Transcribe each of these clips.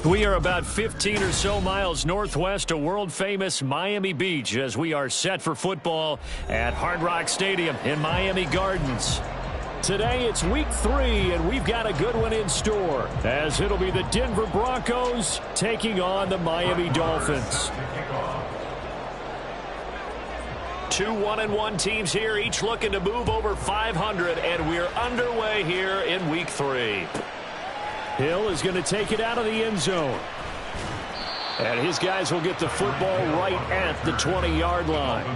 We are about 15 or so miles northwest of world-famous Miami Beach as we are set for football at Hard Rock Stadium in Miami Gardens. Today it's week 3, and we've got a good one in store, as it'll be the Denver Broncos taking on the Miami Dolphins. 2 1-1 teams here, each looking to move over 500, and we're underway here in week 3. Hill is going to take it out of the end zone. And his guys will get the football right at the 20-yard line.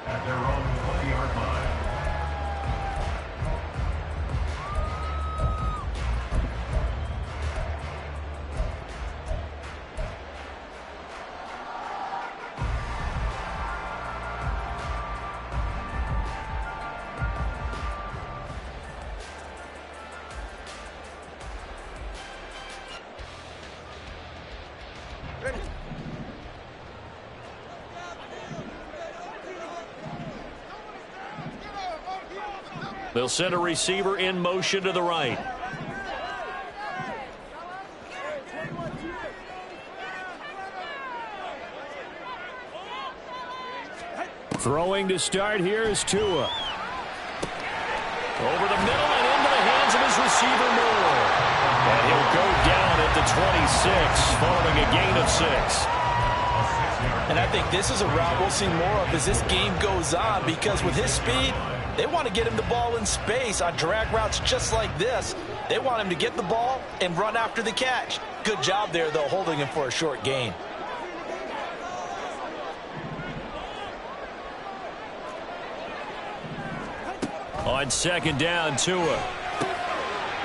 At their own 20-yard line. They'll send a receiver in motion to the right. Throwing to start here is Tua. Over the middle and into the hands of his receiver Moore. And he'll go down at the 26 following a gain of 6. And I think this is a route we'll see more of as this game goes on, because with his speed, they want to get him the ball in space on drag routes just like this. They want him to get the ball and run after the catch. Good job there, though, holding him for a short gain. On second down, Tua.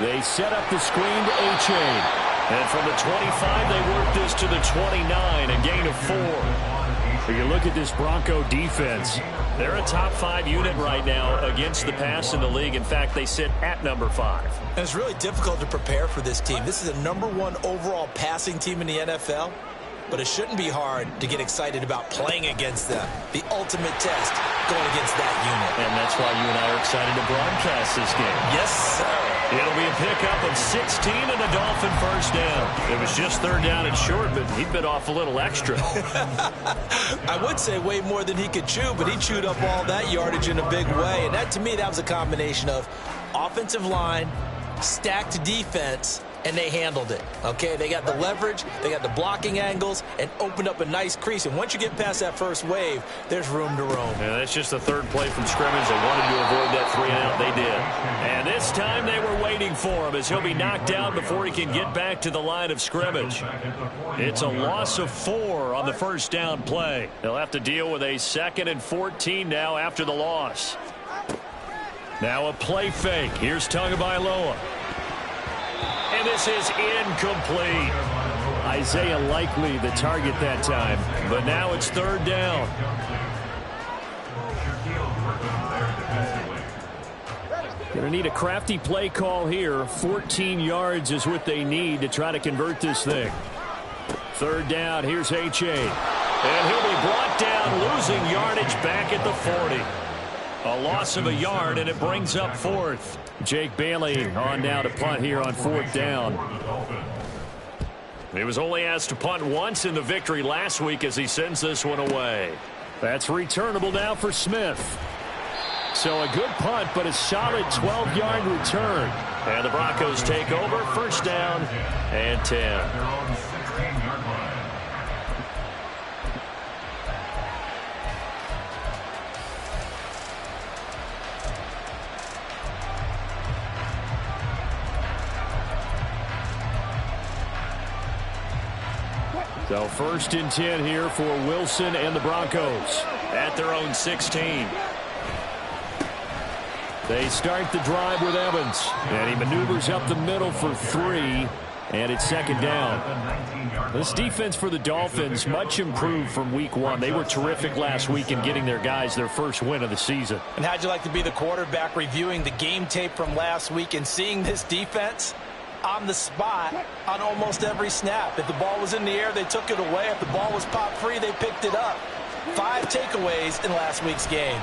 They set up the screen to A-Chain. And from the 25, they work this to the 29, a gain of 4. You look at this Bronco defense. They're a top 5 unit right now against the pass in the league. In fact, they sit at number 5. And it's really difficult to prepare for this team. This is a #1 overall passing team in the NFL. But it shouldn't be hard to get excited about playing against them. The ultimate test going against that unit. And that's why you and I are excited to broadcast this game. Yes, sir. It'll be a pickup of 16 and a Dolphin first down. It was just third down and short, but he bit off a little extra. I would say way more than he could chew, but he chewed up all that yardage in a big way. And that, to me, that was a combination of offensive line, stacked defense, and they handled it. Okay, they got the leverage, they got the blocking angles, and opened up a nice crease. And once you get past that first wave, there's room to roam. Yeah, that's just the third play from scrimmage. They wanted to avoid that 3-and-out. They did. And this time they were waiting for him as he'll be knocked down before he can get back to the line of scrimmage. It's a loss of 4 on the first down play. They'll have to deal with a 2nd and 14 now after the loss. Now a play fake. Here's Tagovailoa. And this is incomplete. Isaiah Likely the target that time, but now it's third down. Going to need a crafty play call here. 14 yards is what they need to try to convert this thing. Third down, here's H.A. And he'll be brought down, losing yardage back at the 40. A loss of a yard, and it brings up 4th. Jake Bailey on now to punt here on 4th down. He was only asked to punt once in the victory last week as he sends this one away. That's returnable now for Smith. So a good punt, but a solid 12-yard return. And the Broncos take over, first down and 10. So first and 10 here for Wilson and the Broncos at their own 16. They start the drive with Evans, and he maneuvers up the middle for 3, and it's second down. This defense for the Dolphins, much improved from week 1. They were terrific last week in getting their guys their first win of the season. And how'd you like to be the quarterback reviewing the game tape from last week and seeing this defense on the spot on almost every snap? If the ball was in the air, they took it away. If the ball was popped free, they picked it up. 5 takeaways in last week's game.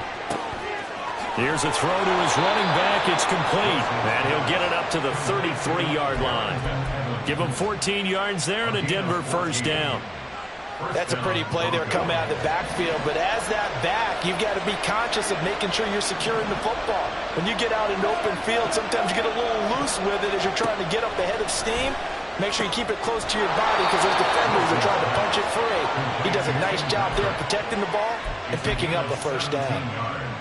Here's a throw to his running back. It's complete. And he'll get it up to the 33-yard line. Give him 14 yards there and a Denver first down. That's a pretty play there coming out of the backfield. But as that back, you've got to be conscious of making sure you're securing the football. When you get out in open field, sometimes you get a little loose with it as you're trying to get up the head of steam. Make sure you keep it close to your body because those defenders are trying to punch it free. He does a nice job there protecting the ball and picking up a first down.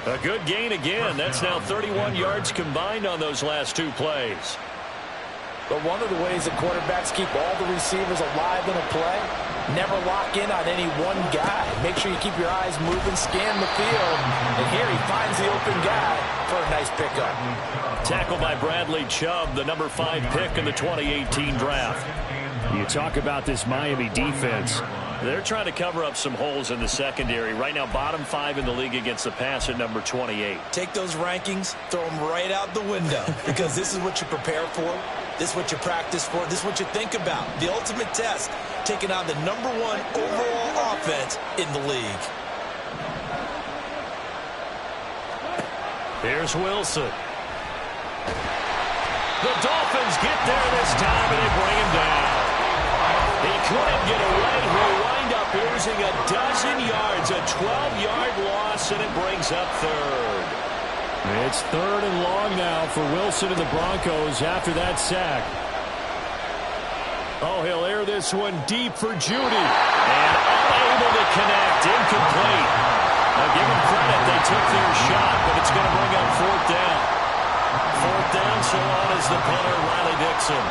A good gain again. That's now 31 yards combined on those last 2 plays. But one of the ways that quarterbacks keep all the receivers alive in a play, never lock in on any one guy. Make sure you keep your eyes moving, scan the field. And here he finds the open guy for a nice pickup. Tackled by Bradley Chubb, the number 5 pick in the 2018 draft. You talk about this Miami defense. They're trying to cover up some holes in the secondary. Right now, bottom 5 in the league against the pass at number 28. Take those rankings, throw them right out the window because this is what you prepare for. This is what you practice for. This is what you think about. The ultimate test, taking on the number 1 overall offense in the league. Here's Wilson. The Dolphins get there this time, and they bring him down. He couldn't get away. He'll wind up losing a dozen yards, a 12-yard loss, and it brings up 3rd. It's 3rd and long now for Wilson and the Broncos after that sack. Oh, he'll air this one deep for Judy. And unable to connect, incomplete. Now give them credit, they took their shot, but it's going to bring up 4th down. 4th down, so on is the punter, Riley Dixon.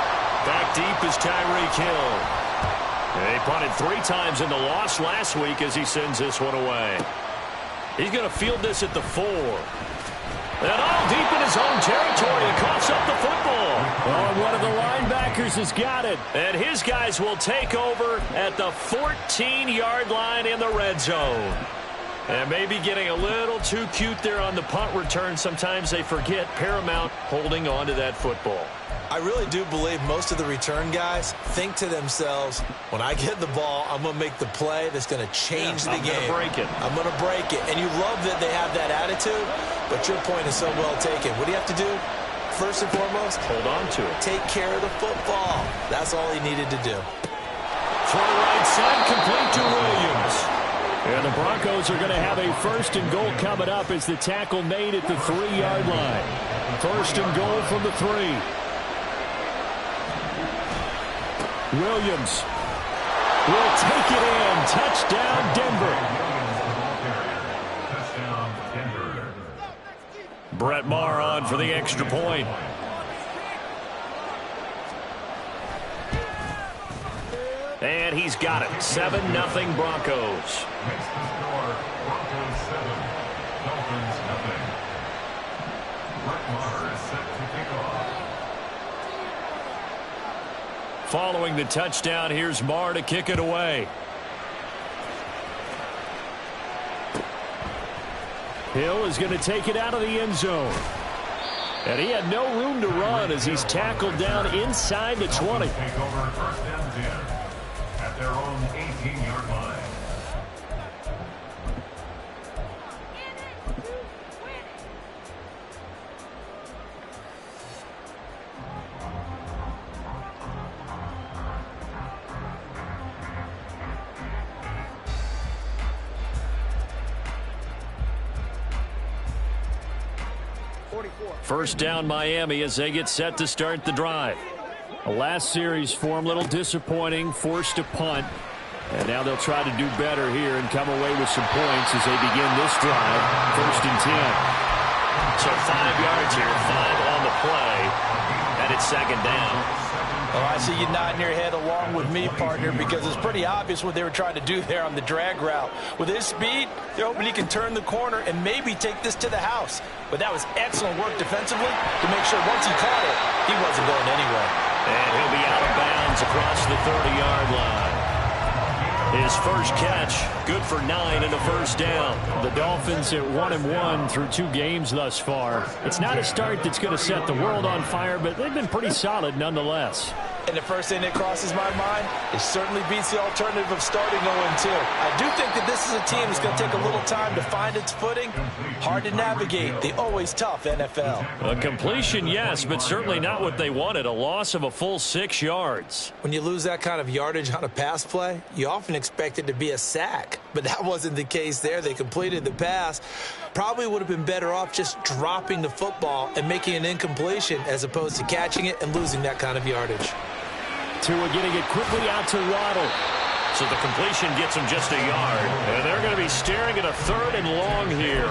Back deep is Tyreek Hill. He punted 3 times in the loss last week as he sends this one away. He's going to field this at the 4. And all deep in his own territory, he coughs up the football. Oh, one of the linebackers has got it. And his guys will take over at the 14-yard line in the red zone. And maybe getting a little too cute there on the punt return. Sometimes they forget Paramount holding on to that football. I really do believe most of the return guys think to themselves, when I get the ball, I'm going to make the play that's going to change the game. I'm going to break it. I'm going to break it. And you love that they have that attitude, but your point is so well taken. What do you have to do? First and foremost, hold on to it. Take care of the football. That's all he needed to do. Throw right side, complete to Williams. And the Broncos are going to have a 1st and goal coming up as the tackle made at the 3-yard line. 1st and goal from the 3. Williams will take it in. Touchdown, Denver. Brett Maher on for the extra point. And he's got it. 7-0 Broncos. Broncos 7, Dolphins nothing. Brett Maher is set to kick off. Following the touchdown, here's Maher to kick it away. Hill is going to take it out of the end zone. And he had no room to run as he's tackled down inside the 20. Take over 1st and 10 at their own 18-yard line. First down Miami as they get set to start the drive. The last series for them, a little disappointing, forced to punt. And now they'll try to do better here and come away with some points as they begin this drive. 1st and 10. So 5 yards here, 5 on the play. And it's second down. Oh, I see you nodding your head along with me, partner, because it's pretty obvious what they were trying to do there on the drag route. With his speed, they're hoping he can turn the corner and maybe take this to the house. But that was excellent work defensively to make sure once he caught it, he wasn't going anywhere. And he'll be out of bounds across the 30-yard line. His first catch, good for 9 and a first down. The Dolphins at 1-1 through 2 games thus far. It's not a start that's going to set the world on fire, but they've been pretty solid nonetheless. And the first thing that crosses my mind, it certainly beats the alternative of starting 0-2. I do think that this is a team that's going to take a little time to find its footing. Hard to navigate the always tough NFL. A completion, yes, but certainly not what they wanted. A loss of a full 6 yards. When you lose that kind of yardage on a pass play, you often expect it to be a sack. But that wasn't the case there. They completed the pass. Probably would have been better off just dropping the football and making an incompletion as opposed to catching it and losing that kind of yardage. Tua getting it quickly out to Waddle. So the completion gets them just a yard. And they're going to be staring at a 3rd and long here.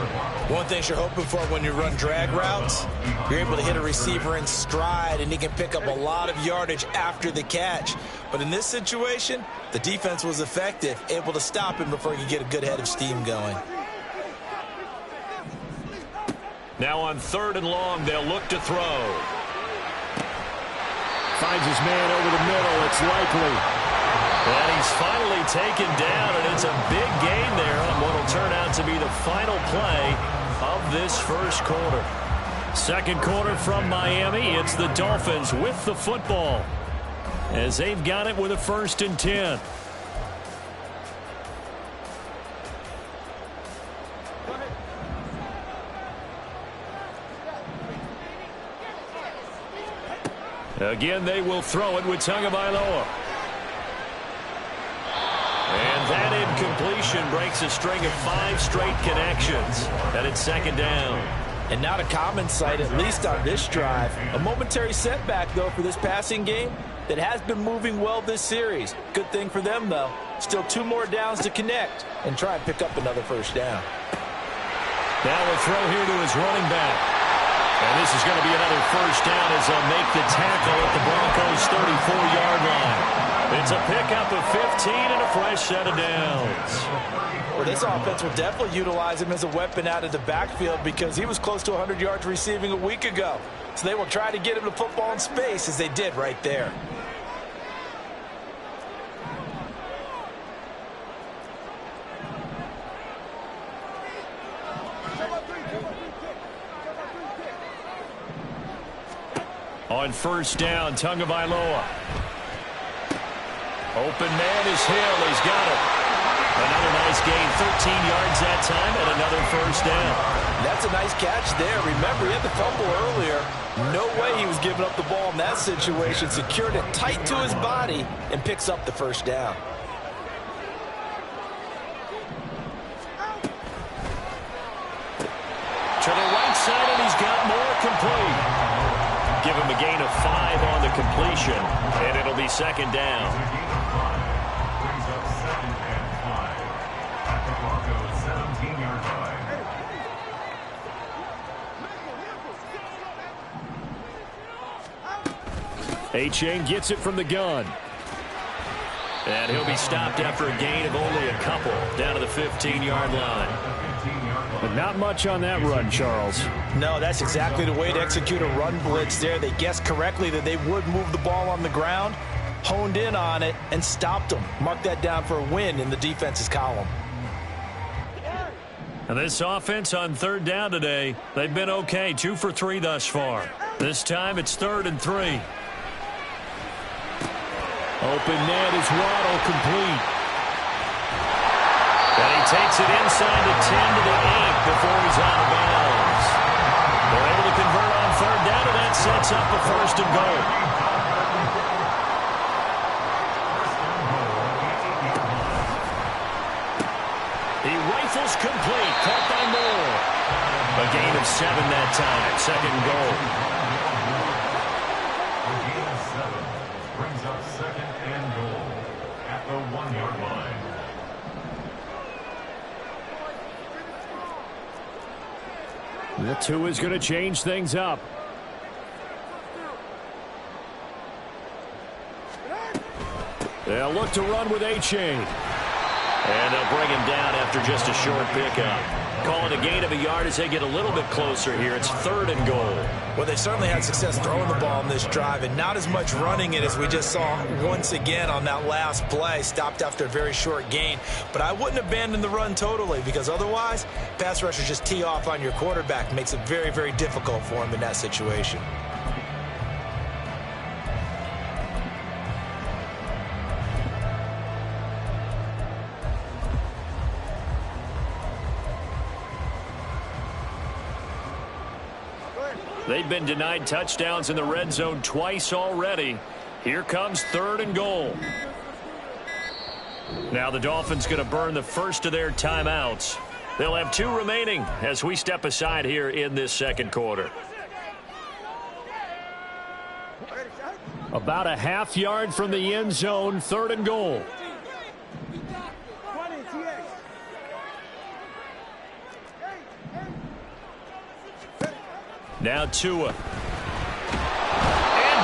One thing you're hoping for when you run drag routes, you're able to hit a receiver in stride and he can pick up a lot of yardage after the catch. But in this situation, the defense was effective, able to stop him before he could get a good head of steam going. Now on 3rd and long, they'll look to throw. Finds his man over the middle. It's likely. And he's finally taken down, and it's a big gain there on what will turn out to be the final play of this first quarter. Second quarter from Miami. It's the Dolphins with the football as they've got it with a 1st and 10. Again, they will throw it with Tagovailoa. And that incompletion breaks a string of 5 straight connections. And it's second down. And not a common sight, at least on this drive. A momentary setback, though, for this passing game that has been moving well this series. Good thing for them, though. Still 2 more downs to connect and try and pick up another first down. Now a throw here to his running back. And this is going to be another first down as they'll make the tackle at the Broncos' 34-yard line. It's a pickup of 15 and a fresh set of downs. Well, this offense will definitely utilize him as a weapon out of the backfield because he was close to 100 yards receiving a week ago. So they will try to get him the football in space as they did right there. On first down, Tagovailoa. Open man is Hill. He's got it. Another nice gain, 13 yards that time, and another first down. That's a nice catch there. Remember, he had the fumble earlier. No way he was giving up the ball in that situation. Secured it tight to his body and picks up the first down. To the right side, and he's got more complete. Give him a gain of 5 on the completion, and it'll be second down. Brings up 2nd and 5 at the Broncos' 17-yard line. A-Chain gets it from the gun. And he'll be stopped after a gain of only a couple down to the 15-yard line. But not much on that run, Charles. No, that's exactly the way to execute a run blitz there. They guessed correctly that they would move the ball on the ground, honed in on it, and stopped them. Mark that down for a win in the defense's column. And this offense on 3rd down today, they've been okay, 2 for 3 thus far. This time it's 3rd and 3. Open net is Waddle, complete. And he takes it inside the 10 to the 8 before he's out of bounds. They're able to convert on 3rd down, and that sets up a 1st and goal. He rifles complete, caught by Moore. A gain of 7 that time, 2nd and goal. A gain of 7 brings up 2nd and goal at the 1-yard line. The 2 is going to change things up. They'll look to run with A-Chain. And they'll bring him down after just a short pickup. Call it a gain of a yard as they get a little bit closer here. It's 3rd and goal. Well, they certainly had success throwing the ball in this drive, and not as much running it as we just saw once again on that last play. Stopped after a very short gain. But I wouldn't abandon the run totally, because otherwise, pass rushers just tee off on your quarterback. Makes it very, very difficult for him in that situation. They've been denied touchdowns in the red zone twice already. Here comes 3rd and goal. Now the Dolphins going to burn the first of their timeouts. They'll have 2 remaining as we step aside here in this second quarter. About a half yard from the end zone, 3rd and goal. Now Tua. And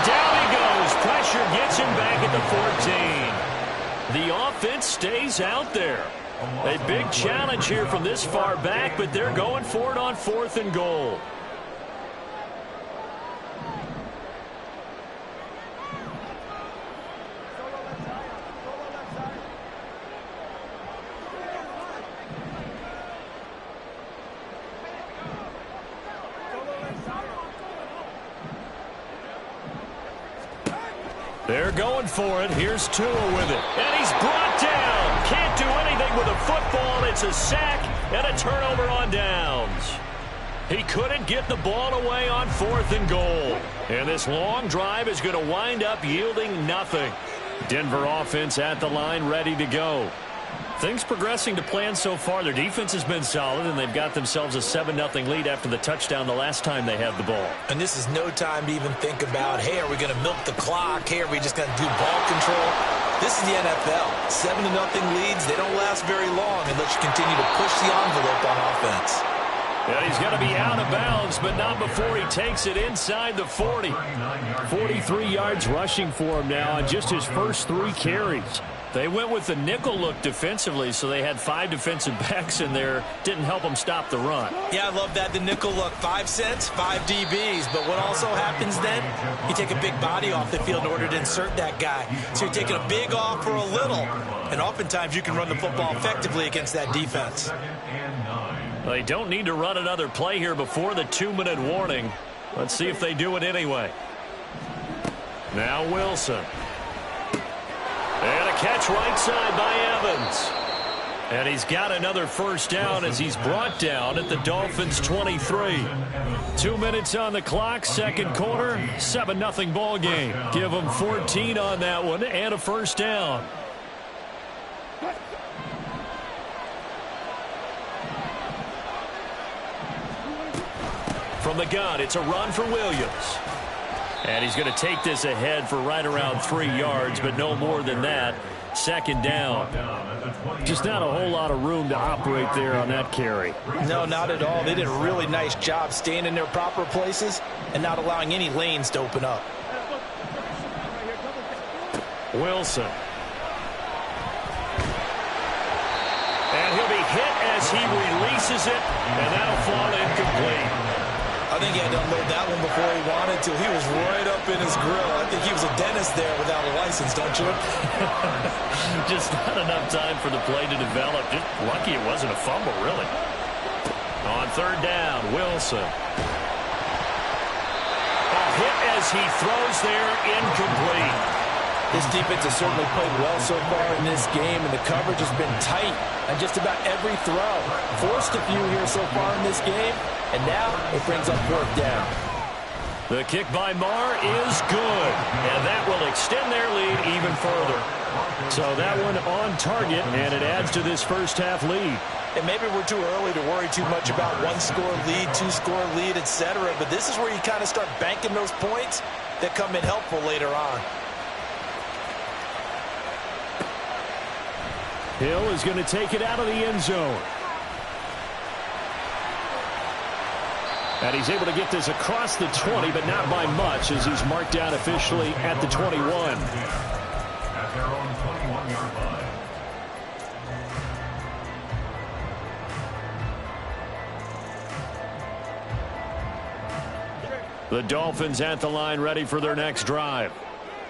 down he goes. Pressure gets him back at the 14. The offense stays out there. A big challenge here from this far back, but they're going for it on 4th and goal. They're going for it. Here's Tua with it. And he's brought down. Can't do anything with a football. It's a sack and a turnover on downs. He couldn't get the ball away on 4th and goal. And this long drive is going to wind up yielding nothing. Denver offense at the line, ready to go. Things progressing to plan so far. Their defense has been solid, and they've got themselves a 7-0 lead after the touchdown the last time they had the ball. And this is no time to even think about, hey, are we going to milk the clock? Hey, are we just going to do ball control? This is the NFL. 7-0 leads, they don't last very long unless you continue to push the envelope on offense. Yeah, he's going to be out of bounds, but not before he takes it inside the 40. 43 yards rushing for him now on just his first 3 carries. They went with the nickel look defensively, so they had 5 defensive backs in there. Didn't help them stop the run. Yeah, I love that, the nickel look. 5 cents, 5 DBs. But what also happens then, you take a big body off the field in order to insert that guy. So you're taking a big off for a little. And oftentimes you can run the football effectively against that defense. They don't need to run another play here before the 2-minute warning. Let's see if they do it anyway. Now Wilson. And a catch right side by Evans. And he's got another first down as he's brought down at the Dolphins' 23. 2 minutes on the clock, second quarter, 7-0 ball game. Give them 14 on that one and a first down. From the gun, it's a run for Williams. And he's going to take this ahead for right around 3 yards, but no more than that. Second down. Just not a whole lot of room to operate there on that carry. No, not at all. They did a really nice job staying in their proper places and not allowing any lanes to open up. Wilson. And he'll be hit as he releases it, and that'll fall incomplete. I think he had to unload that one before he wanted to. He was right up in his grill. I think he was a dentist there without a license, don't you? Just not enough time for the play to develop. Just lucky it wasn't a fumble, really. On third down, Wilson. A hit as he throws there, incomplete. This defense has certainly played well so far in this game, and the coverage has been tight on just about every throw. Forced a few here so far in this game, and now it brings up fourth down. The kick by Marr is good, and that will extend their lead even further. So that one on target, and it adds to this first half lead. And maybe we're too early to worry too much about 1-score lead, 2-score lead, etc. But this is where you kind of start banking those points that come in helpful later on. Hill is going to take it out of the end zone. And he's able to get this across the 20, but not by much, as he's marked down officially at the 21. At their own 20. The Dolphins at the line, ready for their next drive.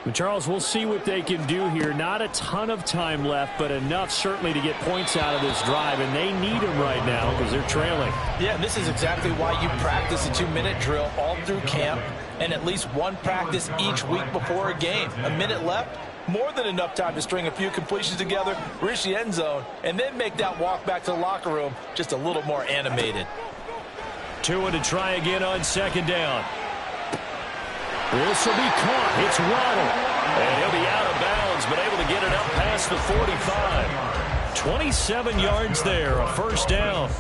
Well, Charles, we'll see what they can do here. Not a ton of time left, but enough certainly to get points out of this drive, and they need them right now because they're trailing. Yeah, and this is exactly why you practice a 2-minute drill all through camp and at least one practice each week before a game. A minute left, more than enough time to string a few completions together, reach the end zone, and then make that walk back to the locker room just a little more animated. Tua to try again on second down. This will be caught. It's Waddle. And he'll be out of bounds, but able to get it up past the 45. 27 yards there, a first down.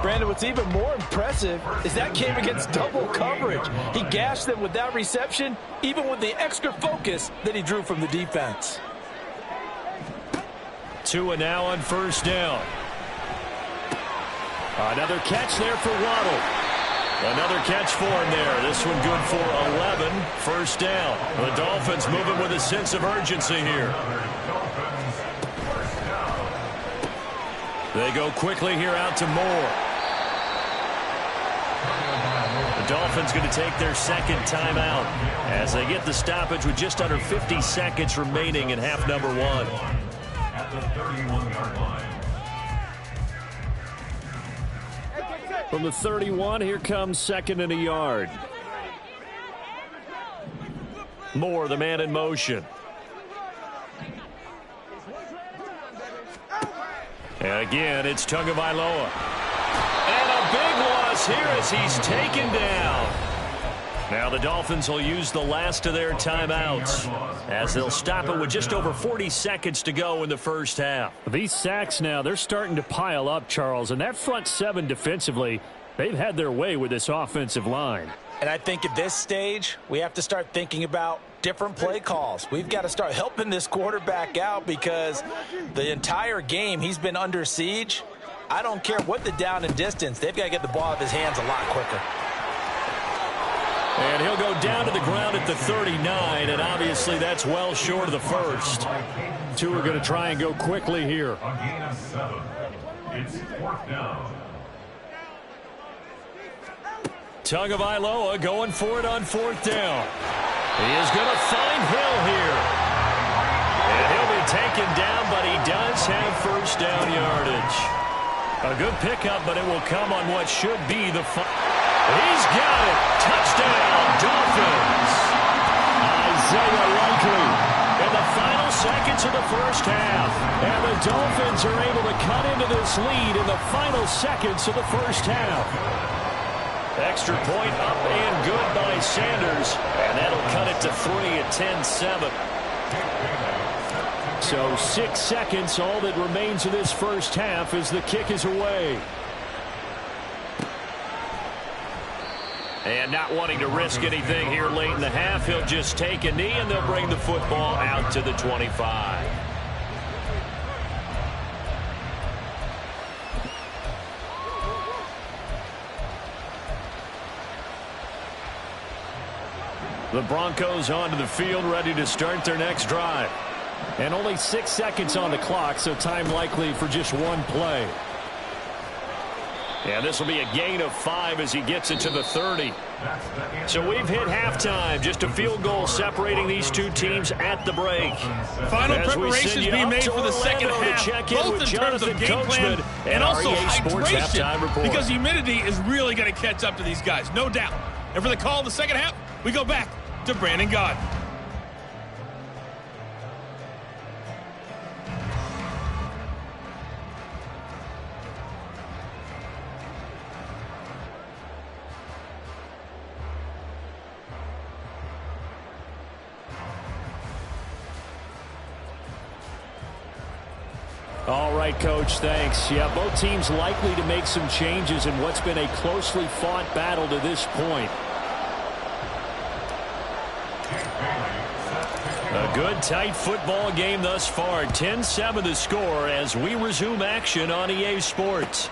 Brandon, what's even more impressive is that came against double coverage. He gashed them with that reception, even with the extra focus that he drew from the defense. Tua now on first down. Another catch there for Waddle. Another catch for him there. This one good for 11. First down. The Dolphins moving with a sense of urgency here. They go quickly here out to Moore. The Dolphins going to take their second timeout as they get the stoppage with just under 50 seconds remaining in half number one. At the 31-yard line. From the 31, here comes second and a yard. Moore, the man in motion. And again, it's Tagovailoa. And a big loss here as he's taken down. Now the Dolphins will use the last of their timeouts as they'll stop it with just over 40 seconds to go in the first half. These sacks now, they're starting to pile up, Charles, and that front seven defensively, they've had their way with this offensive line. And I think at this stage, we have to start thinking about different play calls. We've got to start helping this quarterback out because the entire game he's been under siege. I don't care what the down and distance, they've got to get the ball out of his hands a lot quicker. And he'll go down to the ground at the 39, and obviously that's well short of the first. Two are going to try and go quickly here. A gain of 7. It's fourth down. Tagovailoa going for it on fourth down. He is going to find Hill here. And he'll be taken down, but he does have first down yardage. A good pickup, but it will come on what should be the He's got it. Touchdown, Dolphins. Isaiah Likely in the final seconds of the first half. And the Dolphins are able to cut into this lead in the final seconds of the first half. Extra point up and good by Sanders. And that'll cut it to 3 at 10-7. So 6 seconds, all that remains of this first half as the kick is away. And not wanting to risk anything here late in the half, he'll just take a knee and they'll bring the football out to the 25. The Broncos onto the field, ready to start their next drive. And only 6 seconds on the clock, so time likely for just one play. And this will be a gain of 5 as he gets it to the 30. So we've hit halftime. Just a field goal separating these two teams at the break. Final preparations being made for the second half, both in terms of game plan and also hydration, because humidity is really going to catch up to these guys, no doubt. And for the call in the second half, we go back to Brandon Gaudin. All right, Coach, thanks. Yeah, both teams likely to make some changes in what's been a closely fought battle to this point. A good, tight football game thus far. 10-7 the score as we resume action on EA Sports.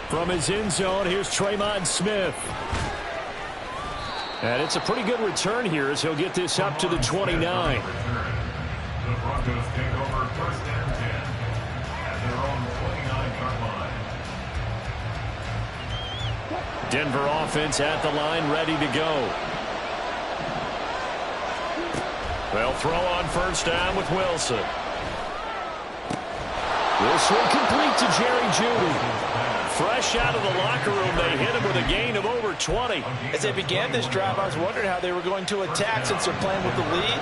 From his end zone, here's Tremont Smith. And it's a pretty good return here as he'll get this up to the 29. The Broncos take over first and 10 at their own 29-yard line. Denver offense at the line, ready to go. They'll throw on first down with Wilson. This one complete to Jerry Jeudy. Fresh out of the locker room, they hit him with a gain of over 20. As they began this drive, I was wondering how they were going to attack since they're playing with the lead.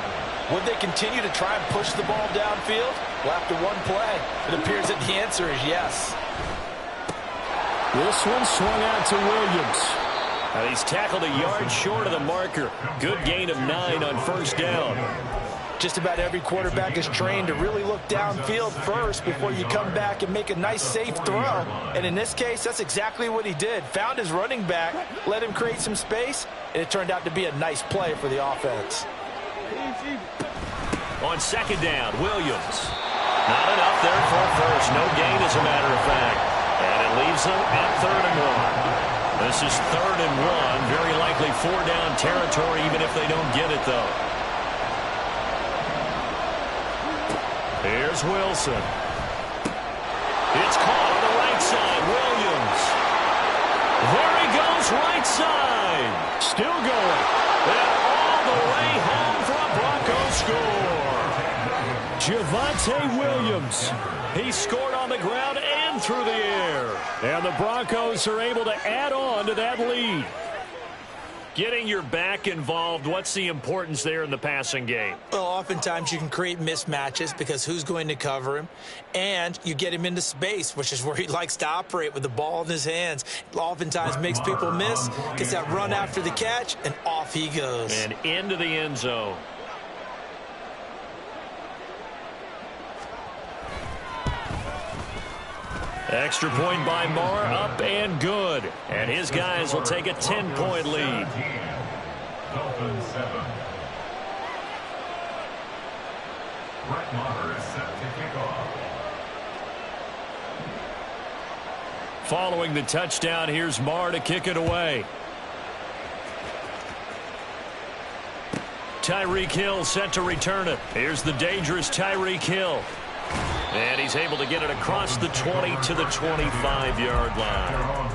Would they continue to try and push the ball downfield? Well, after one play, it appears that the answer is yes. This one swung out to Williams. And he's tackled a yard short of the marker. Good gain of 9 on first down. Just about every quarterback is trained to really look downfield first before you come back and make a nice, safe throw. And in this case, that's exactly what he did. Found his running back, let him create some space, and it turned out to be a nice play for the offense. On second down, Williams. Not enough there for first. No gain, as a matter of fact. And it leaves them at 3rd and 1. This is 3rd and 1. Very likely 4-down territory, even if they don't get it, though. Here's Wilson. It's caught on the right side. Williams. There he goes, right side. Still going. And all the way home for a Broncos score. Javonte Williams. He scored on the ground and through the air. And the Broncos are able to add on to that lead. Getting your back involved, what's the importance there in the passing game? Well, oftentimes you can create mismatches because who's going to cover him? And you get him into space, which is where he likes to operate with the ball in his hands. It oftentimes makes people miss, gets that run after the catch, and off he goes. And into the end zone. Extra point by Marr, up and good. And his guys will take a 10-point lead. Dolphins 7. Brett Maher is set to kick off. Following the touchdown, here's Marr to kick it away. Tyreek Hill set to return it. Here's the dangerous Tyreek Hill. And he's able to get it across the 20 to the 25-yard line.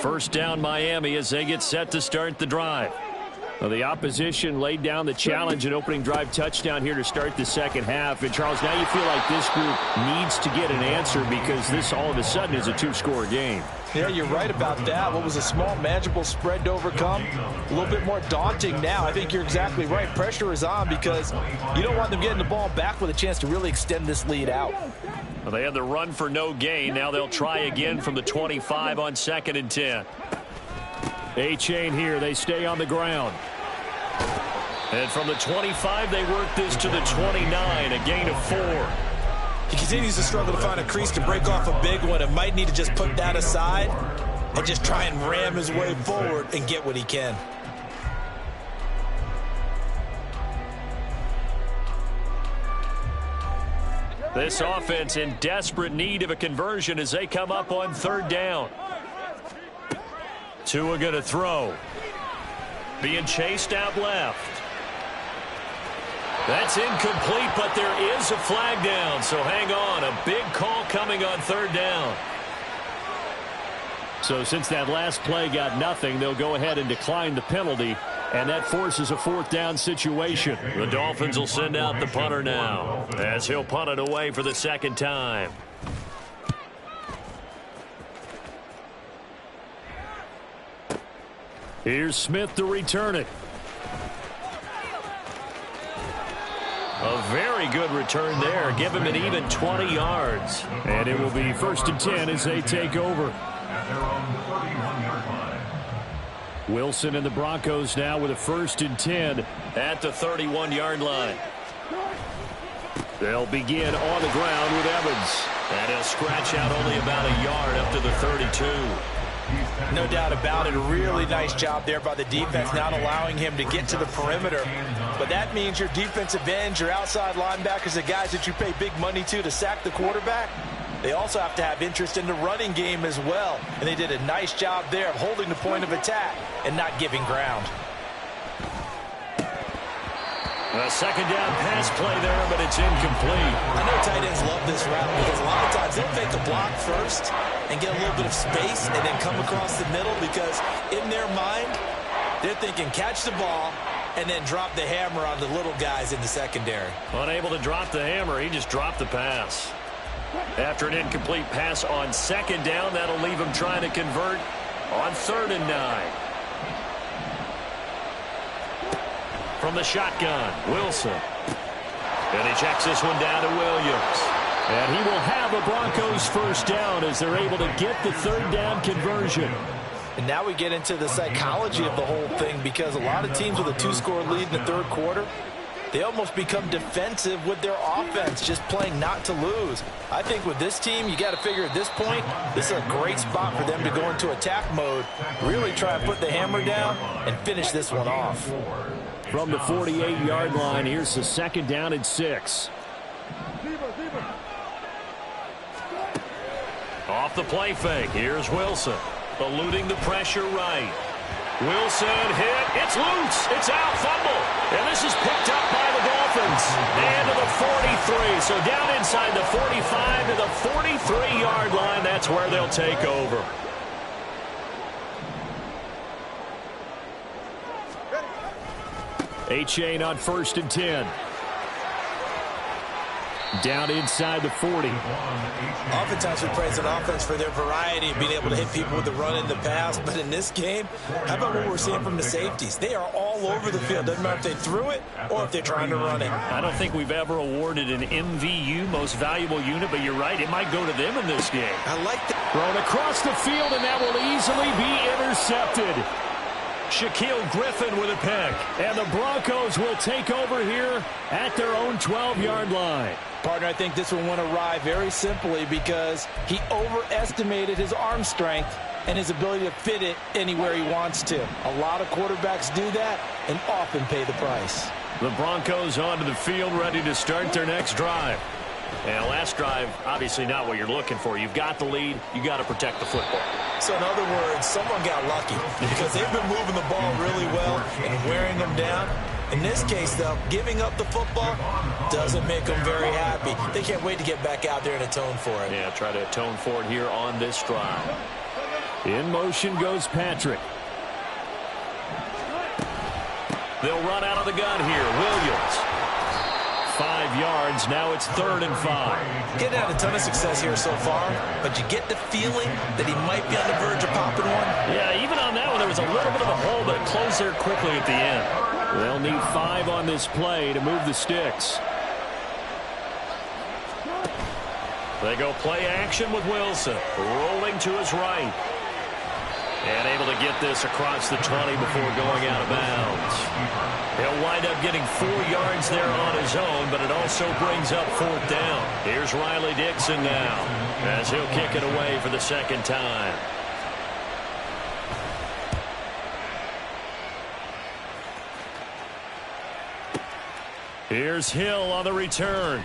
First down, Miami, as they get set to start the drive. Well, the opposition laid down the challenge and opening drive touchdown here to start the second half. And, Charles, now you feel like this group needs to get an answer because this all of a sudden is a 2-score game. Yeah, you're right about that. What was a small, manageable spread to overcome, a little bit more daunting now. I think you're exactly right. Pressure is on because you don't want them getting the ball back with a chance to really extend this lead out. Well, they had the run for no gain. Now they'll try again from the 25 on 2nd and 10. A-chain here. They stay on the ground. And from the 25, they work this to the 29, a gain of 4. He continues to struggle to find a crease to break off a big one and might need to just put that aside and just try and ram his way forward and get what he can. This offense in desperate need of a conversion as they come up on 3rd down. Tua going to throw. Being chased out left. That's incomplete, but there is a flag down, so hang on. A big call coming on 3rd down. So since that last play got nothing, they'll go ahead and decline the penalty, and that forces a 4th down situation. The Dolphins will send out the punter now as he'll punt it away for the 2nd time. Here's Smith to return it. A very good return there. Give him an even 20 yards. And it will be 1st and 10 as they take over. At their own 31-yard line. Wilson and the Broncos now with a 1st and 10 at the 31-yard line. They'll begin on the ground with Evans. And he'll scratch out only about a yard up to the 32. No doubt about it. A really nice job there by the defense, not allowing him to get to the perimeter. But that means your defensive ends, your outside linebackers, the guys that you pay big money to sack the quarterback, they also have to have interest in the running game as well. And they did a nice job there of holding the point of attack and not giving ground. A second down pass play there, but it's incomplete. I know tight ends love this route because a lot of times they'll take the block first and get a little bit of space and then come across the middle, because in their mind, they're thinking catch the ball and then drop the hammer on the little guys in the secondary. Unable to drop the hammer, he just dropped the pass. After an incomplete pass on second down, that'll leave him trying to convert on 3rd and 9. From the shotgun, Wilson. And he checks this one down to Williams. And he will have a Broncos first down as they're able to get the 3rd down conversion. And now we get into the psychology of the whole thing, because a lot of teams with a 2-score lead in the 3rd quarter, they almost become defensive with their offense, just playing not to lose. I think with this team, you got to figure at this point, this is a great spot for them to go into attack mode, really try and put the hammer down and finish this one off. From the 48-yard line, here's the 2nd down and 6. Off the play fake, here's Wilson. Eluding the pressure right. Wilson hit, it's loose, it's out, fumble. And this is picked up by the Dolphins. And to the 43, so down inside the 45 to the 43-yard line, that's where they'll take over. A-chain on 1st and 10. Down inside the 40. Oftentimes we praise an offense for their variety of being able to hit people with the run in the pass. But in this game, how about what we're seeing from the safeties? They are all over the field. Doesn't matter if they threw it or if they're trying to run it. I don't think we've ever awarded an MVU, most valuable unit, but you're right, it might go to them in this game. I like that. Thrown across the field, and that will easily be intercepted. Shaquille Griffin with a pick. And the Broncos will take over here at their own 12-yard line. Partner, I think this one went awry very simply because he overestimated his arm strength and his ability to fit it anywhere he wants to. A lot of quarterbacks do that and often pay the price. The Broncos onto the field, ready to start their next drive. And last drive, obviously not what you're looking for. You've got the lead. You got to protect the football. So in other words, someone got lucky because they've been moving the ball really well and wearing them down. In this case, though, giving up the football doesn't make them very happy. They can't wait to get back out there and atone for it. Yeah, try to atone for it here on this drive. In motion goes Patrick. They'll run out of the gun here. Williams. 5 yards. Now it's 3rd and 5. Getting had a ton of success here so far, but you get the feeling that he might be on the verge of popping one. Yeah, even on that one, there was a little bit of a hole, but it closed there quickly at the end. They'll need 5 on this play to move the sticks. They go play action with Wilson, rolling to his right. And able to get this across the 20 before going out of bounds. He'll wind up getting 4 yards there on his own, but it also brings up 4th down. Here's Riley Dixon now, as he'll kick it away for the 2nd time. Here's Hill on the return.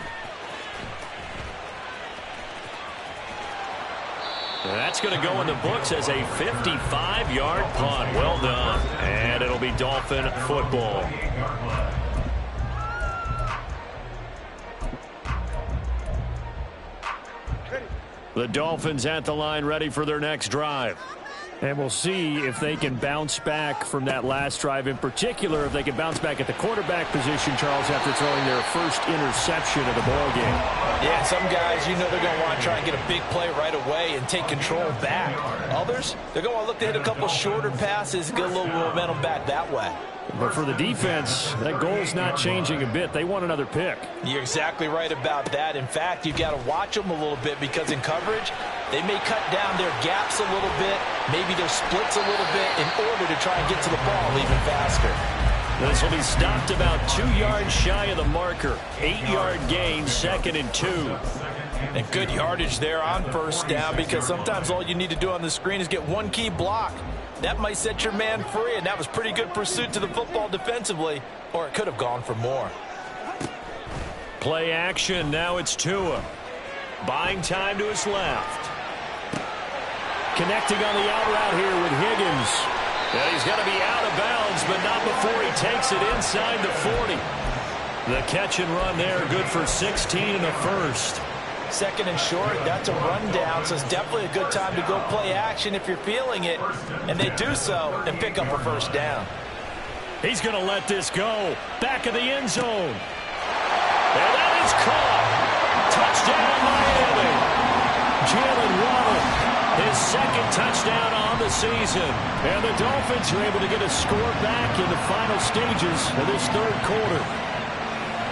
That's going to go in the books as a 55-yard punt. Well done. And it'll be Dolphin football. The Dolphins at the line, ready for their next drive. And we'll see if they can bounce back from that last drive. In particular, if they can bounce back at the quarterback position, Charles, after throwing their first interception of the ballgame. Yeah, some guys, you know they're going to want to try and get a big play right away and take control back. Others, they're going to want to look to hit a couple shorter passes, get a little momentum back that way. But for the defense, that goal's not changing a bit. They want another pick. You're exactly right about that. In fact, you've got to watch them a little bit because in coverage, they may cut down their gaps a little bit, maybe their splits a little bit in order to try and get to the ball even faster. This will be stopped about 2 yards shy of the marker. 8-yard gain, 2nd and 2. And good yardage there on first down, because sometimes all you need to do on the screen is get one key block. That might set your man free, and that was pretty good pursuit to the football defensively, or it could have gone for more. Play action. Now it's Tua. Buying time to his left. Connecting on the out route here with Higgins. And he's going to be out of bounds, but not before he takes it inside the 40. The catch and run there, good for 16 and a first. Second and short, that's a rundown, so it's definitely a good time to go play action if you're feeling it. And they do so and pick up a first down. He's going to let this go. Back of the end zone. And that is caught. Touchdown, Miami. Jalen Waddle, his second touchdown on the season. And the Dolphins are able to get a score back in the final stages of this third quarter.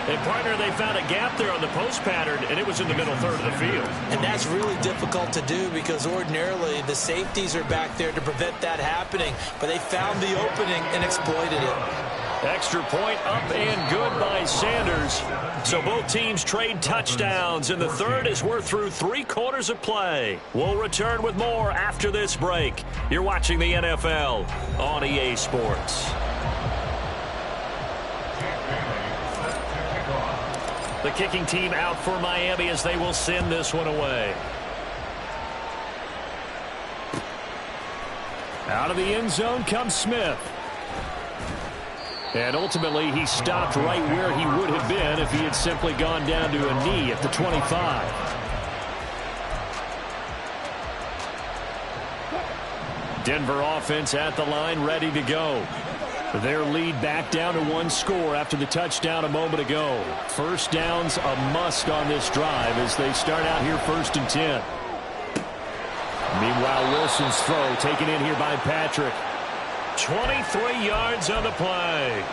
And, partner, they found a gap there on the post pattern, and it was in the middle third of the field. And that's really difficult to do, because ordinarily the safeties are back there to prevent that happening. But they found the opening and exploited it. Extra point up and good by Sanders. So both teams trade touchdowns, and the third as we're through 3 quarters of play. We'll return with more after this break. You're watching the NFL on EA Sports. The kicking team out for Miami as they will send this one away. Out of the end zone comes Smith. And ultimately, he stopped right where he would have been if he had simply gone down to a knee at the 25. Denver offense at the line, ready to go. Their lead back down to 1 score after the touchdown a moment ago. First down's a must on this drive as they start out here 1st and 10. Meanwhile, Wilson's throw taken in here by Patrick. 23 yards on the play.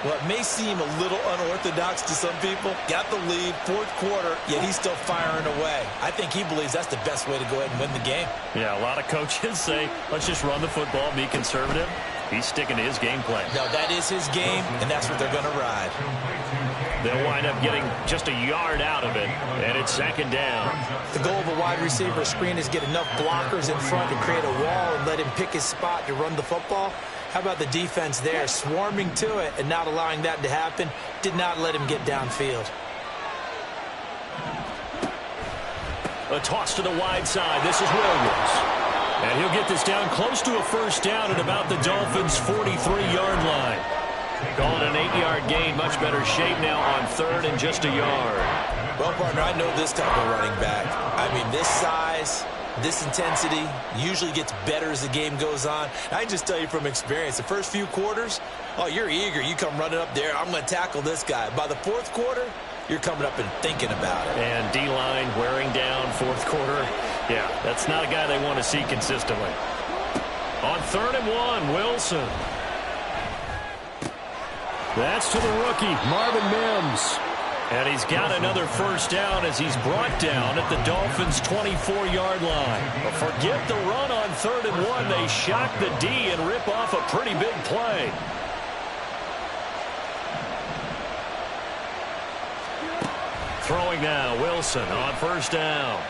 Well, it may seem a little unorthodox to some people. Got the lead, 4th quarter, yet he's still firing away. I think he believes that's the best way to go ahead and win the game. Yeah, a lot of coaches say, let's just run the football, be conservative. He's sticking to his game plan. No, that is his game, and that's what they're going to ride. They'll wind up getting just a yard out of it, and it's 2nd down. The goal of a wide receiver screen is get enough blockers in front to create a wall and let him pick his spot to run the football. How about the defense there, swarming to it and not allowing that to happen? Did not let him get downfield. A toss to the wide side. This is Williams. And he'll get this down close to a first down at about the Dolphins' 43-yard line. Calling an 8-yard gain, much better shape now on 3rd and just a yard. Well, partner, I know this type of running back. I mean, this size, this intensity usually gets better as the game goes on. I can just tell you from experience, the first few quarters, oh, you're eager. You come running up there, I'm going to tackle this guy. By the 4th quarter, you're coming up and thinking about it. And D-line wearing down 4th quarter. Yeah, that's not a guy they want to see consistently. On 3rd and 1, Wilson. That's to the rookie, Marvin Mims. And he's got another first down as he's brought down at the Dolphins' 24-yard line. But forget the run on 3rd and 1. They shock the D and rip off a pretty big play. Throwing now, Wilson on 1st down.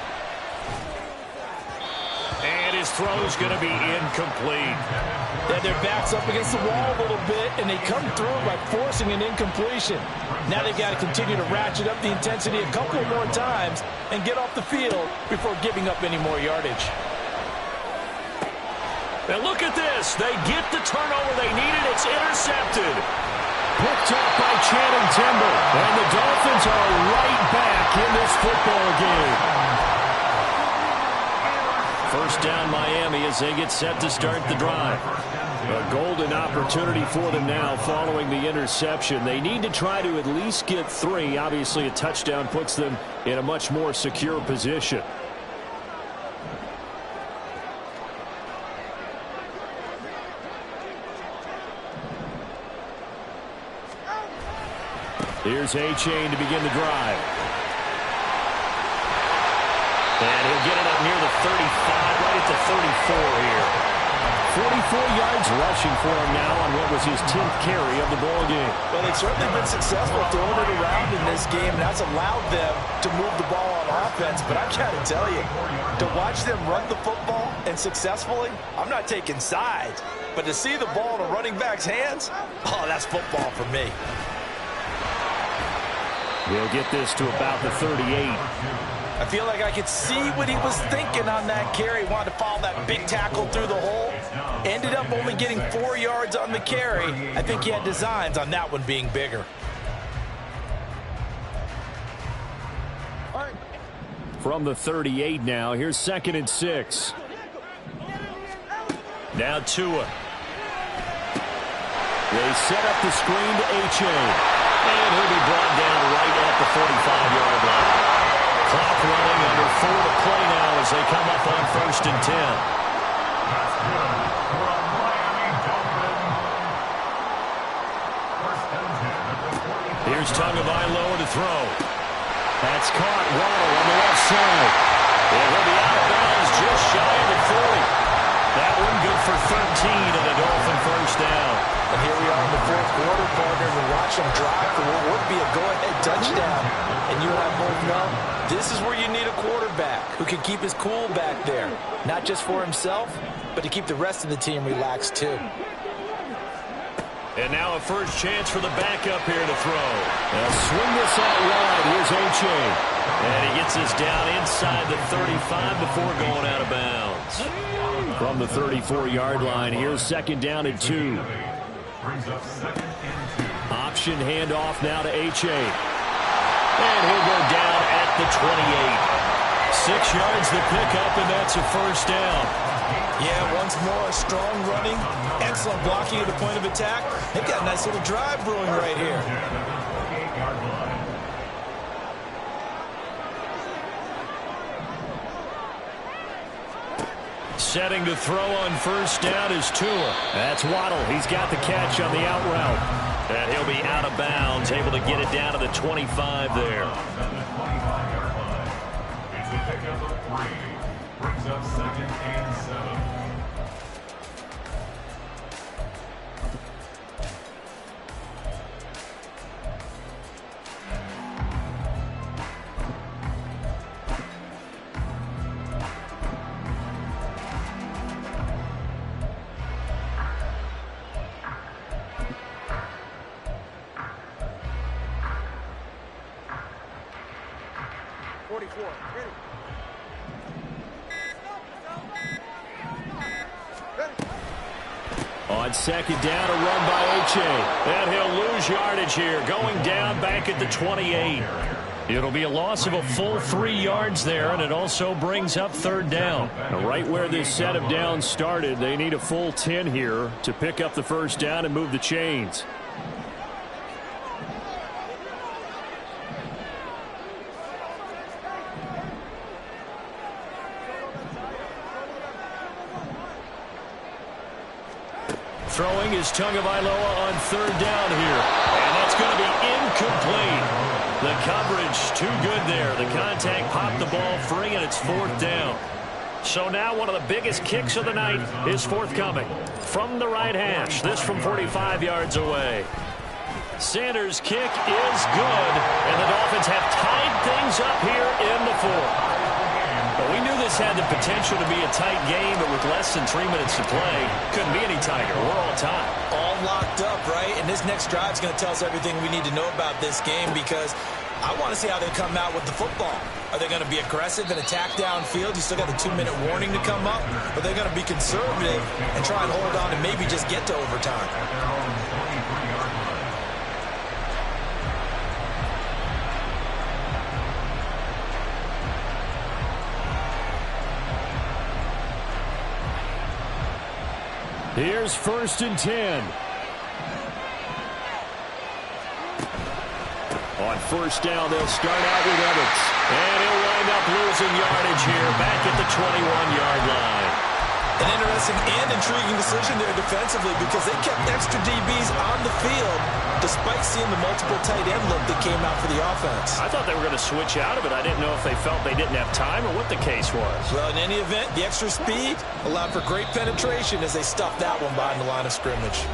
And his throw's going to be incomplete. Yeah, their back's up against the wall a little bit, and they come through by forcing an incompletion. Now they've got to continue to ratchet up the intensity a couple more times and get off the field before giving up any more yardage. And look at this. They get the turnover they needed. It's intercepted. Picked up by Channing Timber. And the Dolphins are right back in this football game. First down Miami as they get set to start the drive. A golden opportunity for them now following the interception. They need to try to at least get 3. Obviously, a touchdown puts them in a much more secure position. Here's A-Chain to begin the drive. And he'll get it up near the 35, right at the 34 here. 44 yards rushing for him now on what was his 10th carry of the ball game. Well, they've certainly been successful throwing it around in this game, and that's allowed them to move the ball on offense. But I got to tell you, to watch them run the football and successfully, I'm not taking sides. But to see the ball in a running back's hands, oh, that's football for me. He'll get this to about the 38. I feel like I could see what he was thinking on that carry. Wanted to follow that big tackle through the hole. Ended up only getting 4 yards on the carry. I think he had designs on that one being bigger. From the 38 now, here's 2nd and 6. Now Tua. They set up the screen to H.A. And he'll be brought down right at the 45-yard line. Clock running, under 4 to play now as they come up on 1st and 10. That's good for a Miami Dolphin. 1st and 10 at the 40. Here's Tagovailoa to throw. That's caught. Waddle on the left side. It will be out of bounds just shy of the 40. That one good for 13 and a Dolphin 1st down. And here we are in the 4th quarter, partner, and watch them drive for what would be a go-ahead touchdown. And you and I both know this is where you need a quarterback who can keep his cool back there. Not just for himself, but to keep the rest of the team relaxed too. And now a first chance for the backup here to throw. They'll swing this out wide. Here's H.A. And he gets this down inside the 35 before going out of bounds. From the 34-yard line, here's 2nd down and 2. Brings up 2nd and 2. Option handoff now to H.A. And he'll go down at the 28. 6 yards the pickup, and that's a 1st down. Yeah, once more, strong running, excellent blocking at the point of attack. They've got a nice little drive brewing right here. Setting to throw on 1st down is Tua. That's Waddle. He's got the catch on the out route. And he'll be out of bounds, able to get it down to the 25 there. It's a pickup of 3. Brings up 2nd and 7. On 2nd down, a run by H.A. And he'll lose yardage here, going down back at the 28. It'll be a loss of a full 3 yards there, and it also brings up 3rd down. Now, right where this set of downs started, they need a full 10 here to pick up the 1st down and move the chains. Throwing is Tagovailoa on 3rd down here. And that's going to be incomplete. The coverage too good there. The contact popped the ball free, and it's 4th down. So now one of the biggest kicks of the night is forthcoming. From the right hash, this from 45 yards away. Sanders' kick is good, and the Dolphins have tied things up here in the 4th. Well, we knew this had the potential to be a tight game, but with less than 3 minutes to play, couldn't be any tighter. We're all tied. All locked up, right? And this next drive is going to tell us everything we need to know about this game, because I want to see how they come out with the football. Are they going to be aggressive and attack downfield? You still got the 2-minute warning to come up. Or are they going to be conservative and try and hold on and maybe just get to overtime? Here's 1st and 10. On 1st down, they'll start out with Evans. And he'll wind up losing yardage here back at the 21-yard line. An interesting and intriguing decision there defensively because they kept extra DBs on the field despite seeing the multiple tight end look that came out for the offense. I thought they were going to switch out of it. I didn't know if they felt they didn't have time or what the case was. Well, in any event, the extra speed allowed for great penetration as they stuffed that one behind the line of scrimmage.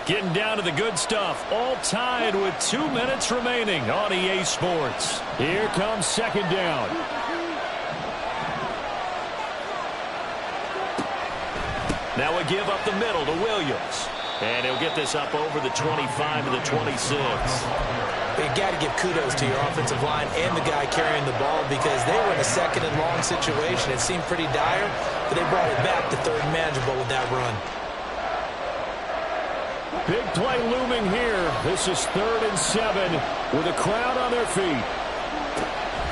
Getting down to the good stuff. All tied with 2 minutes remaining on EA Sports. Here comes second down. Now we give up the middle to Williams. And he'll get this up over the 25 to the 26. You got to give kudos to your offensive line and the guy carrying the ball because they were in a second and long situation. It seemed pretty dire, but they brought it back to third and manageable with that run. Big play looming here. This is 3rd and 7 with a crowd on their feet.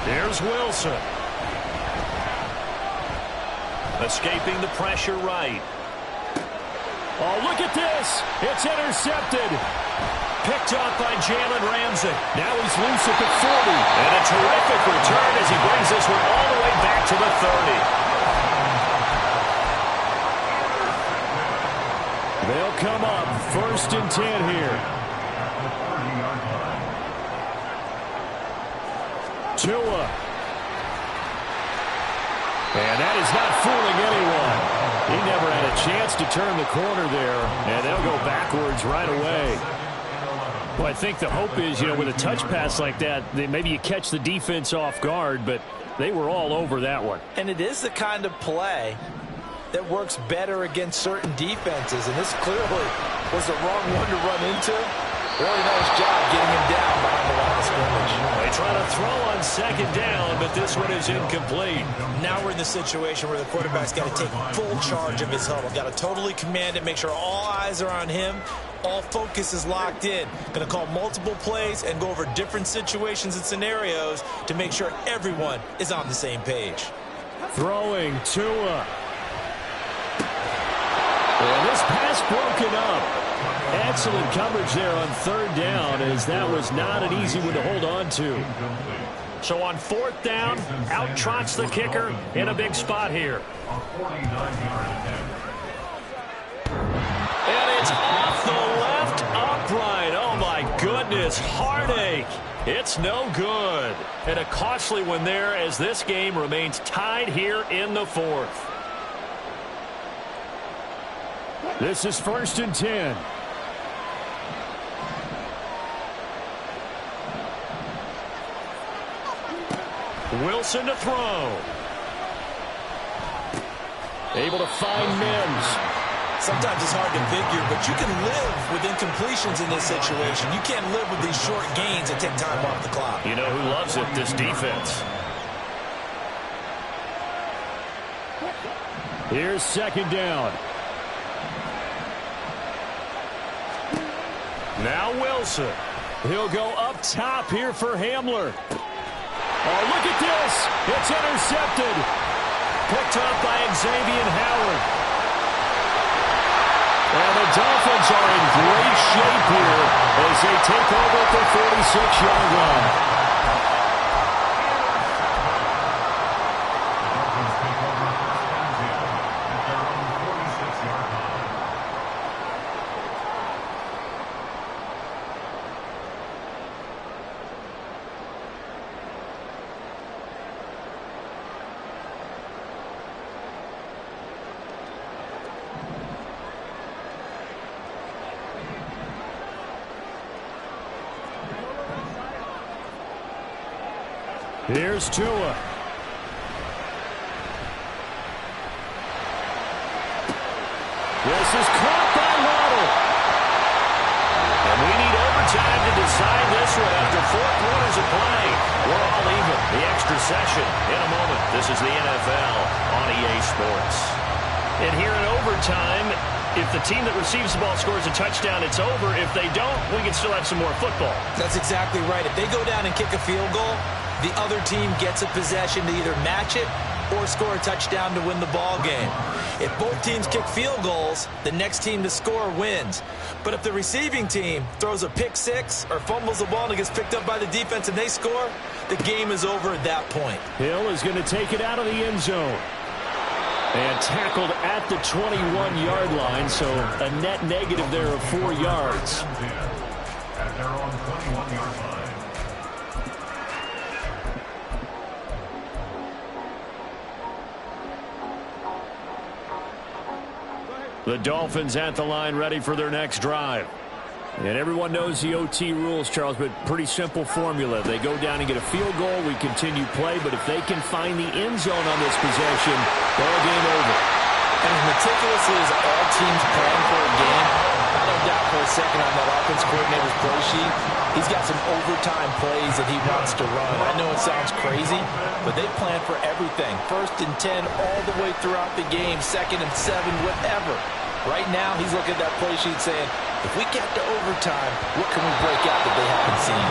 There's Wilson. Escaping the pressure right. Oh, look at this. It's intercepted. Picked up by Jalen Ramsey. Now he's loose at the 40. And a terrific return as he brings this one all the way back to the 30. They'll come up 1st and 10 here. Tua. And that is not fooling anyone. He never had a chance to turn the corner there, and they'll go backwards right away. Well, I think the hope is, with a touch pass like that, maybe you catch the defense off guard, but they were all over that one. And it is the kind of play that works better against certain defenses, and this clearly was the wrong one to run into. Really nice job getting him down behind the line of scrimmage. They try to throw on second down, but this one is incomplete. Now we're in the situation where the quarterback's got to take full charge of his huddle. Got to totally command it, make sure all eyes are on him. All focus is locked in. Going to call multiple plays and go over different situations and scenarios to make sure everyone is on the same page. Throwing Tua. And this pass broken up. Excellent coverage there on 3rd down, as that was not an easy one to hold on to. So on 4th down, out trots the kicker in a big spot here. And it's off the left upright. Oh, my goodness. Heartache. It's no good. And a costly one there as this game remains tied here in the 4th. This is 1st and 10. Wilson to throw. Able to find Mims. Sometimes it's hard to figure, but you can live with incompletions in this situation. You can't live with these short gains that take time off the clock. You know who loves it? This defense. Here's 2nd down. Now Wilson. He'll go up top here for Hamler. Oh, look at this. It's intercepted. Picked up by Xavier Howard. And the Dolphins are in great shape here as they take over at the 46-yard line. Here's Tua. This is caught by Waddle. And we need overtime to decide this one after 4 quarters of play. We're all even. The extra session in a moment. This is the NFL on EA Sports. And here in overtime, if the team that receives the ball scores a touchdown, it's over. If they don't, we can still have some more football. That's exactly right. If they go down and kick a field goal, the other team gets a possession to either match it or score a touchdown to win the ball game. If both teams kick field goals, the next team to score wins. But if the receiving team throws a pick six or fumbles the ball and it gets picked up by the defense and they score, the game is over at that point. Hill is going to take it out of the end zone. And tackled at the 21-yard line, so a net negative there of 4 yards. At their own 21-yard line. The Dolphins at the line ready for their next drive. And everyone knows the OT rules, Charles, but pretty simple formula. They go down and get a field goal, we continue play, but if they can find the end zone on this possession, ball game over. And as meticulously as all teams plan for a game, I don't doubt for a second on that offense coordinator's play sheet, he's got some overtime plays that he wants to run. I know it sounds crazy, but they plan for everything. 1st and 10 all the way throughout the game, 2nd and 7, whatever. Right now, he's looking at that play sheet saying, if we get to overtime, what can we break out that they haven't seen?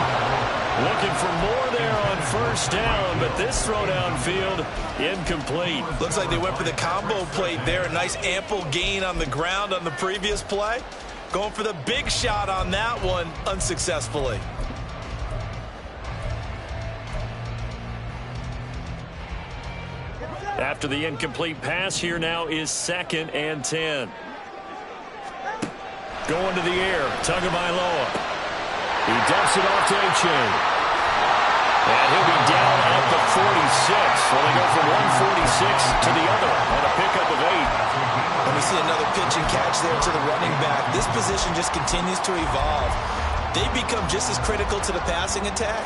Looking for more there on 1st down, but this throw downfield, incomplete. Looks like they went for the combo plate there. A nice ample gain on the ground on the previous play. Going for the big shot on that one unsuccessfully. After the incomplete pass, here now is 2nd and 10. Going to the air, Tagovailoa. He dumps it off to A-Chain. And he'll be down at the 46. Well, they go from 146 to the other on a pickup of 8. And we see another pitch and catch there to the running back. This position just continues to evolve. They become just as critical to the passing attack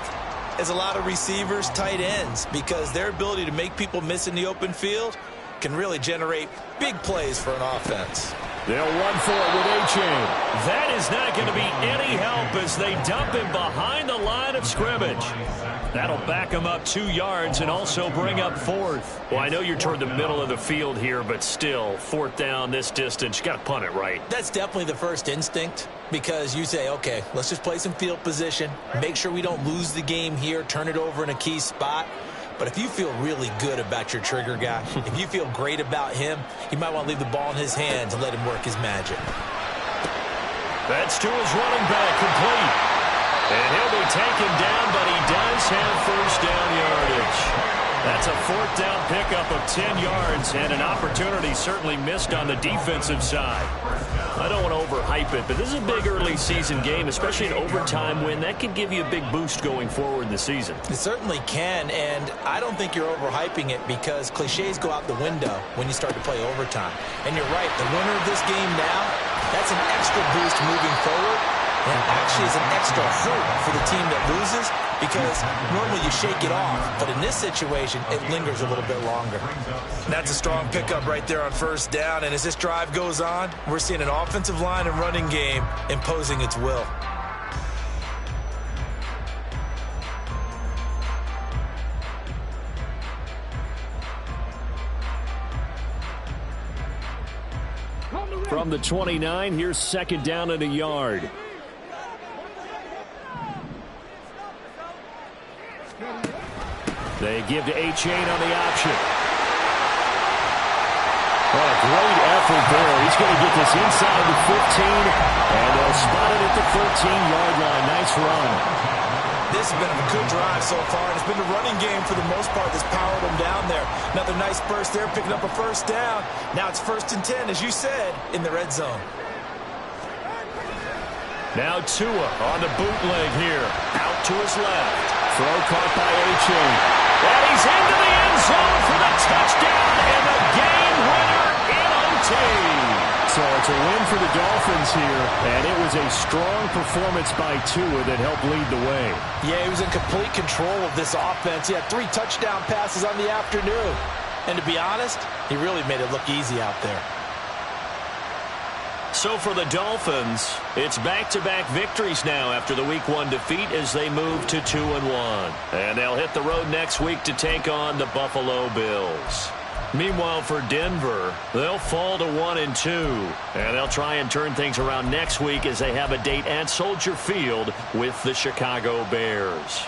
as a lot of receivers, tight ends, because their ability to make people miss in the open field can really generate big plays for an offense. They'll run for it with A-Chain. That is not going to be any help as they dump him behind the line of scrimmage. That'll back him up 2 yards and also bring up 4th. Well, I know you're toward the middle of the field here, but still, 4th down this distance, you got to punt it right. That's definitely the first instinct, because you say, okay, let's just play some field position, make sure we don't lose the game here, turn it over in a key spot. But if you feel really good about your trigger guy, if you feel great about him, you might want to leave the ball in his hands and let him work his magic. That's to his running back, complete. And he'll be taken down, but he does have 1st down yardage. That's a 4th down pickup of 10 yards and an opportunity certainly missed on the defensive side. I don't want to overhype it, but this is a big early season game, especially an overtime win. That could give you a big boost going forward in the season. It certainly can, and I don't think you're overhyping it because cliches go out the window when you start to play overtime. And you're right, the winner of this game now, that's an extra boost moving forward. And actually is an extra hurt for the team that loses because normally you shake it off. But in this situation, it lingers a little bit longer. That's a strong pickup right there on 1st down. And as this drive goes on, we're seeing an offensive line and running game imposing its will. From the 29, here's 2nd down and a yard. They give to A-Chain on the option. Oh, a great effort there. He's going to get this inside the 15, and they'll spot it at the 13-yard line. Nice run. This has been a good drive so far, and it's been the running game for the most part that's powered them down there. Another nice burst there, picking up a 1st down. Now it's 1st and 10, as you said, in the red zone. Now Tua on the bootleg here. Out to his left. Throw caught by A-Chain. And he's into the end zone for the touchdown and the game winner in OT. So it's a win for the Dolphins here, and it was a strong performance by Tua that helped lead the way. Yeah, he was in complete control of this offense. He had 3 touchdown passes on the afternoon. And to be honest, he really made it look easy out there. So for the Dolphins, it's back-to-back victories now after the Week 1 defeat as they move to 2-1. And they'll hit the road next week to take on the Buffalo Bills. Meanwhile, for Denver, they'll fall to 1-2. And they'll try and turn things around next week as they have a date at Soldier Field with the Chicago Bears.